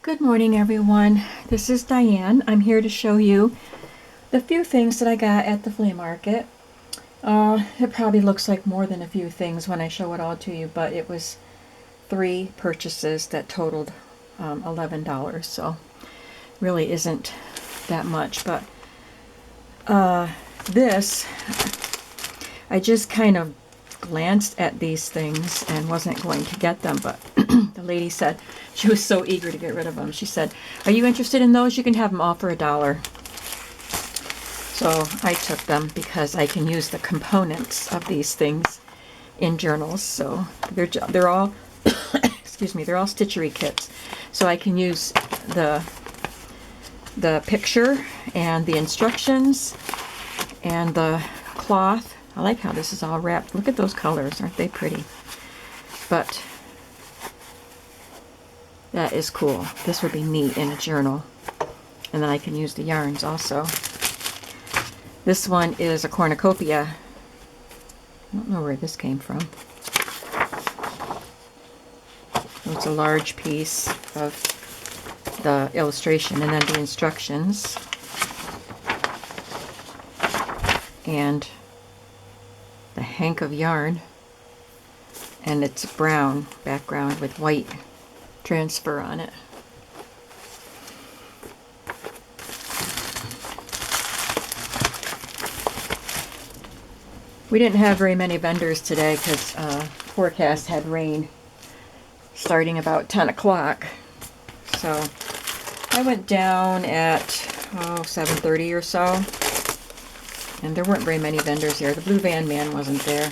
Good morning, everyone. This is Diane. I'm here to show you the few things that I got at the flea market. It probably looks like more than a few things when I show it all to you, but it was 3 purchases that totaled $11, so really isn't that much. But this, I just kind of glanced at these things and wasn't going to get them, but the lady said she was so eager to get rid of them. She said, "Are you interested in those? You can have them all for $1." So I took them because I can use the components of these things in journals. So they're all excuse me, they're all stitchery kits. So I can use the picture and the instructions and the cloth. I like how this is all wrapped. Look at those colors. Aren't they pretty? But that is cool. This would be neat in a journal. And then I can use the yarns also. This one is a cornucopia. I don't know where this came from. It's a large piece of the illustration and then the instructions. And the hank of yarn, and it's brown background with white transfer on it. We didn't have very many vendors today because forecast had rain starting about 10 o'clock. So I went down at 7:30 or so. And there weren't very many vendors here. The blue van man wasn't there.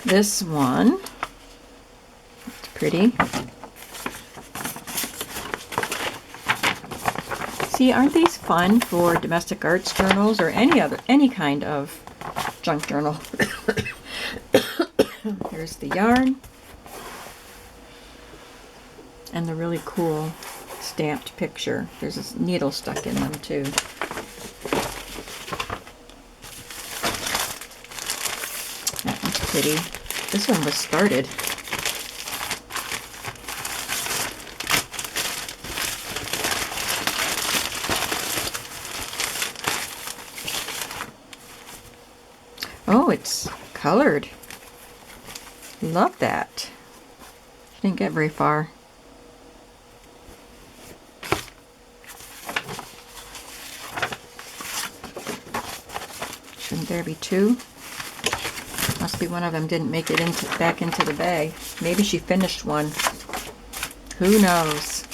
This one, it's pretty. See, aren't these fun for domestic arts journals or any kind of junk journal? Here's the yarn. And the really cool stamped picture. There's a needle stuck in them too. That one's pretty. This one was started. Oh, it's colored. Love that. Didn't get very far. Shouldn't there be 2? Must be one of them didn't make it back into the bag. Maybe she finished one. Who knows?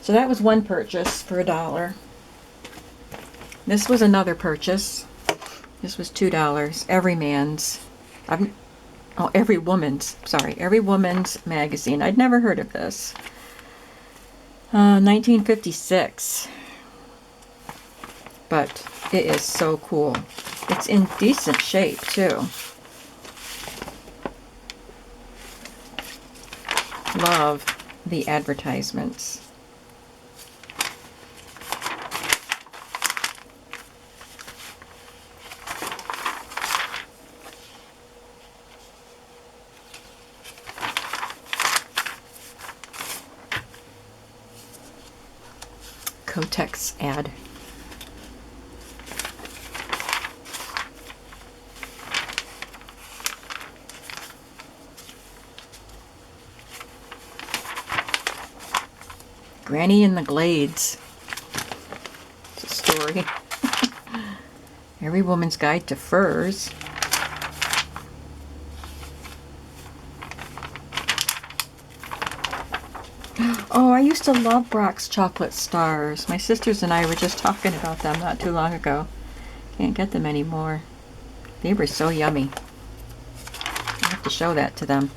So that was one purchase for $1. This was another purchase. This was $2. Every Woman's magazine. I'd never heard of this. 1956. But it is so cool. It's in decent shape too. Love the advertisements. Kotex ad. Granny in the Glades. It's a story. Every Woman's Guide to Furs. Oh, I used to love Brock's Chocolate Stars. My sisters and I were just talking about them not too long ago. Can't get them anymore. They were so yummy. I have to show that to them.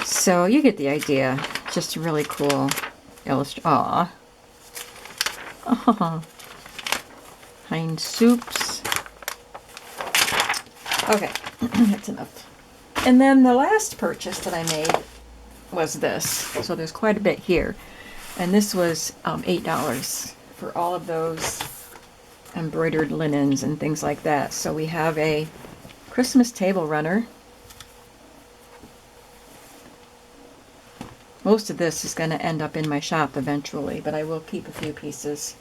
So you get the idea. Just really cool illustration. Aww. Oh. Heinz soups. Okay, that's enough. And then the last purchase that I made was this. So there's quite a bit here. And this was $8 for all of those embroidered linens and things like that. So we have a Christmas table runner. Most of this is going to end up in my shop eventually, but I will keep a few pieces.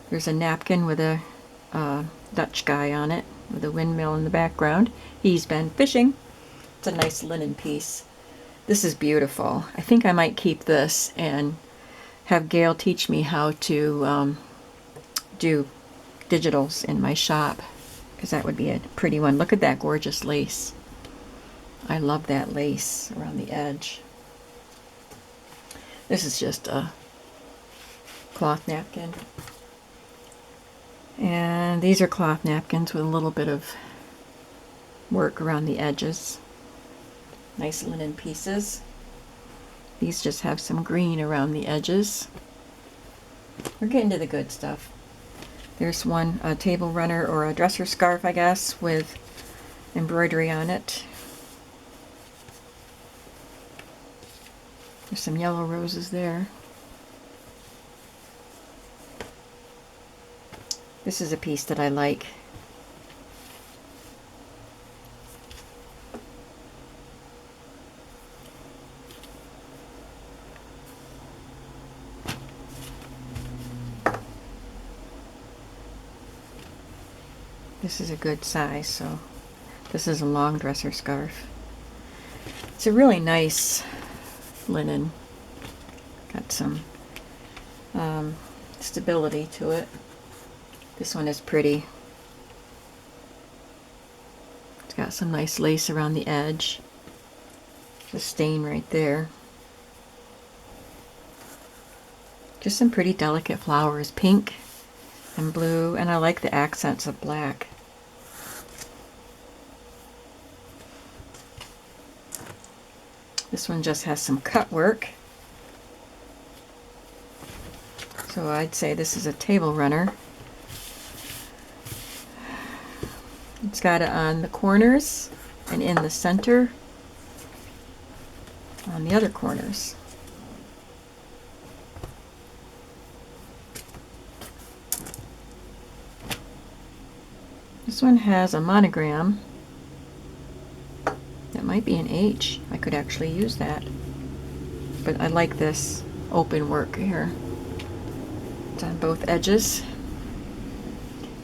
There's a napkin with a Dutch guy on it with a windmill in the background. He's been fishing. It's a nice linen piece. This is beautiful. I think I might keep this and have Gail teach me how to do digitals in my shop, because that would be a pretty one. Look at that gorgeous lace. I love that lace around the edge. This is just a cloth napkin. And these are cloth napkins with a little bit of work around the edges. Nice linen pieces. These just have some green around the edges. We're getting to the good stuff. There's one, a table runner or a dresser scarf, I guess, with embroidery on it. There's some yellow roses there. This is a piece that I like. This is a good size, so this is a long dresser scarf. It's a really nice linen. Got some stability to it. This one is pretty. It's got some nice lace around the edge. The stain right there. Just some pretty delicate flowers, pink and blue, and I like the accents of black. This one just has some cut work. So I'd say this is a table runner. It's got it on the corners and in the center on the other corners. This one has a monogram. That might be an H. I could actually use that. But I like this open work here. It's on both edges.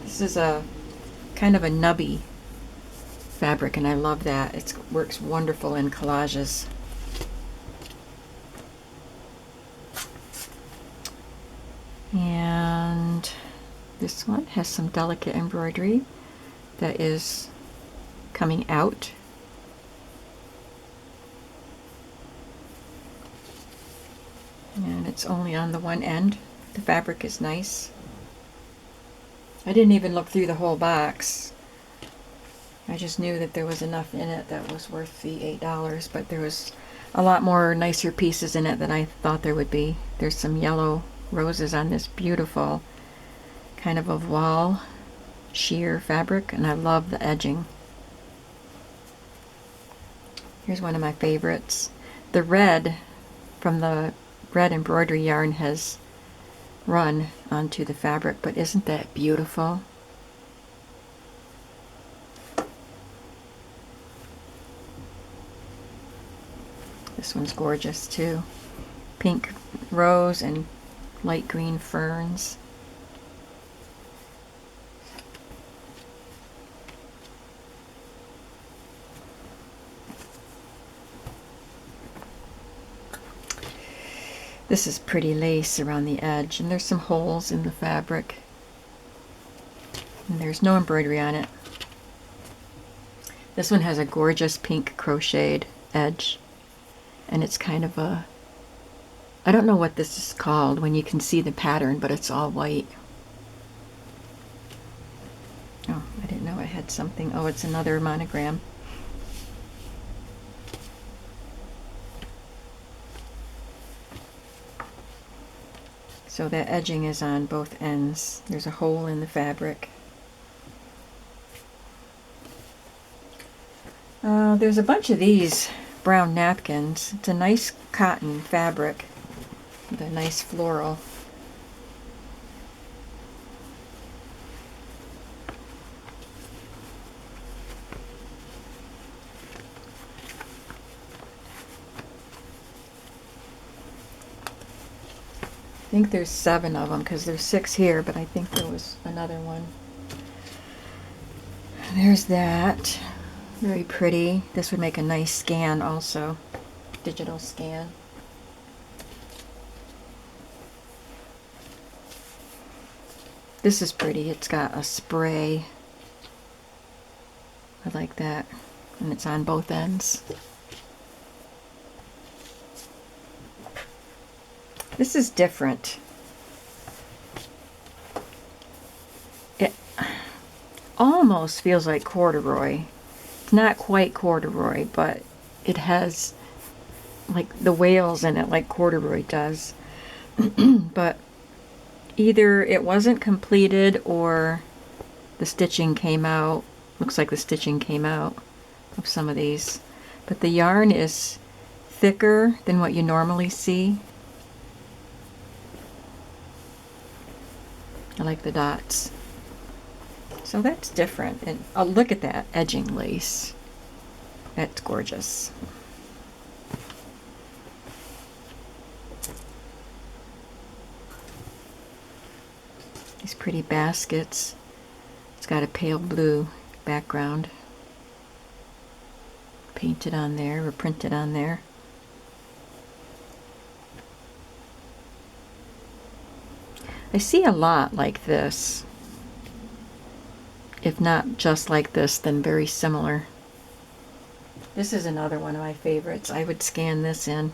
This is a kind of a nubby fabric, and I love that. It works wonderful in collages. And this one has some delicate embroidery that is coming out. And it's only on the one end. The fabric is nice. I didn't even look through the whole box. I just knew that there was enough in it that was worth the $8, but there was a lot more nicer pieces in it than I thought there would be. There's some yellow roses on this beautiful kind of a voile sheer fabric, and I love the edging. Here's one of my favorites. The red from the red embroidery yarn has run onto the fabric, but isn't that beautiful? This one's gorgeous too. Pink rose and light green ferns. This is pretty lace around the edge, and there's some holes in the fabric. And there's no embroidery on it. This one has a gorgeous pink crocheted edge, and it's kind of a, I don't know what this is called when you can see the pattern, but it's all white. Oh, I didn't know I had something. Oh, it's another monogram. So that edging is on both ends. There's a hole in the fabric. There's a bunch of these brown napkins. It's a nice cotton fabric with a nice floral. think there's 7 of them because there's 6 here, but I think there was another one. There's that. Very pretty. This would make a nice scan also. Digital scan. This is pretty. It's got a spray. I like that. And it's on both ends. This is different. It almost feels like corduroy. It's not quite corduroy, but it has like the wales in it like corduroy does. But either it wasn't completed or the stitching came out. Looks like the stitching came out of some of these. But the yarn is thicker than what you normally see. I like the dots. So that's different. And oh, look at that edging lace. That's gorgeous. These pretty baskets. It's got a pale blue background. Painted on there or printed on there. I see a lot like this. If not just like this, then very similar. This is another one of my favorites. I would scan this in.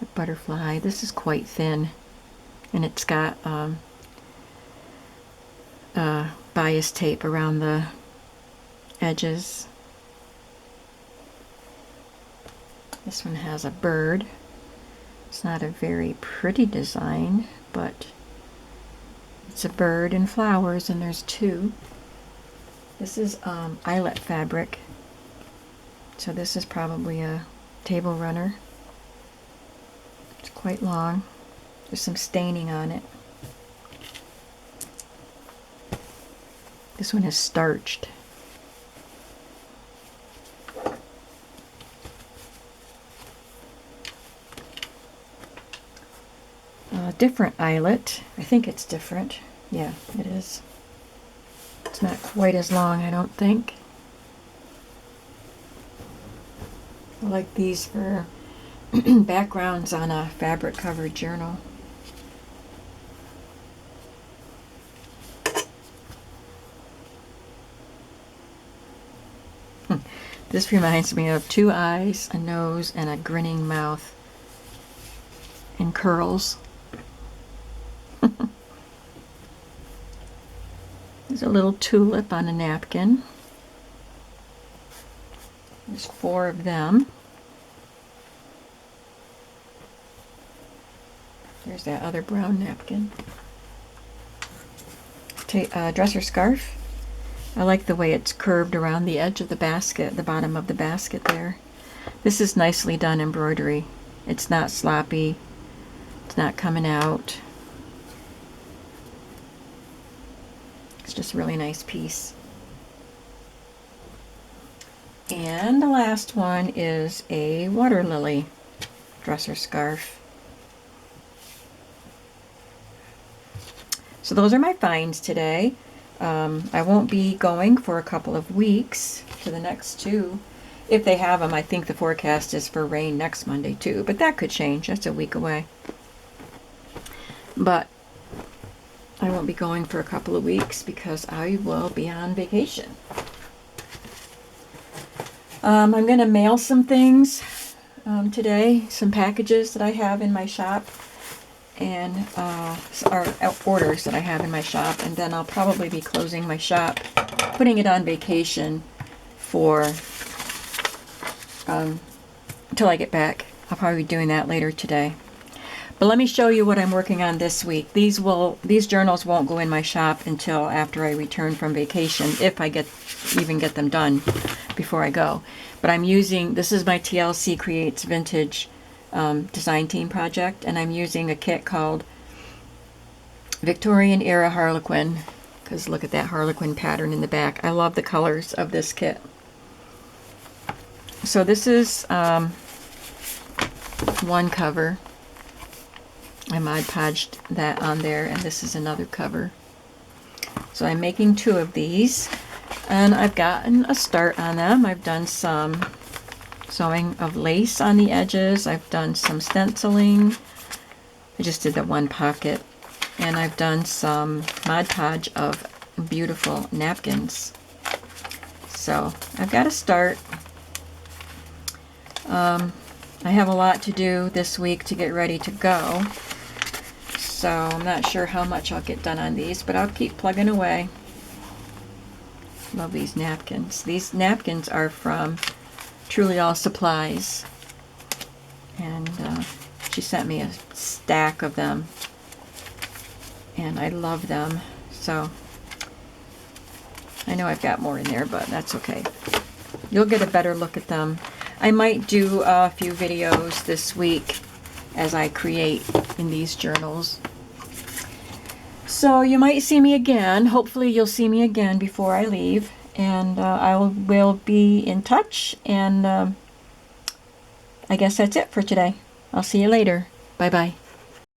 A butterfly. This is quite thin. And it's got bias tape around the edges. This one has a bird. It's not a very pretty design, but it's a bird and flowers, and there's 2. This is eyelet fabric. So this is probably a table runner. It's quite long. There's some staining on it. This one is starched. Different eyelet. I think it's different. Yeah, it is. It's not quite as long, I don't think. I like these for backgrounds on a fabric covered journal. This reminds me of 2 eyes, a nose, and a grinning mouth, and curls. There's a little tulip on a napkin. There's 4 of them. There's that other brown napkin. Dresser scarf. I like the way it's curved around the edge of the basket, the bottom of the basket there. This is nicely done embroidery. It's not sloppy. It's not coming out. It's just a really nice piece. And the last one is a water lily dresser scarf. So those are my finds today. I won't be going for a couple of weeks to the next 2. If they have them, I think the forecast is for rain next Monday too, but that could change. That's a week away. But I won't be going for a couple of weeks because I will be on vacation. I'm going to mail some things today, some packages that I have in my shop, and or orders that I have in my shop, and then I'll probably be closing my shop, putting it on vacation for until I get back. I'll probably be doing that later today. But let me show you what I'm working on this week. These journals won't go in my shop until after I return from vacation, if I even get them done before I go. But I'm using, this is my TLC Creates Vintage design team project, and I'm using a kit called Victorian Era Harlequin, because look at that Harlequin pattern in the back. I love the colors of this kit. So this is one cover. I Mod Podged that on there, and this is another cover. So I'm making 2 of these, and I've gotten a start on them. I've done some sewing of lace on the edges. I've done some stenciling. I just did the one pocket, and I've done some Mod Podge of beautiful napkins. So I've got to start. I have a lot to do this week to get ready to go, so I'm not sure how much I'll get done on these, but I'll keep plugging away. Love these napkins. These napkins are from Truly All Supplies, and she sent me a stack of them, and I love them. So I know I've got more in there, but that's okay. You'll get a better look at them. I might do a few videos this week as I create in these journals. So you might see me again. Hopefully you'll see me again before I leave. And I will be in touch. And I guess that's it for today. I'll see you later. Bye-bye.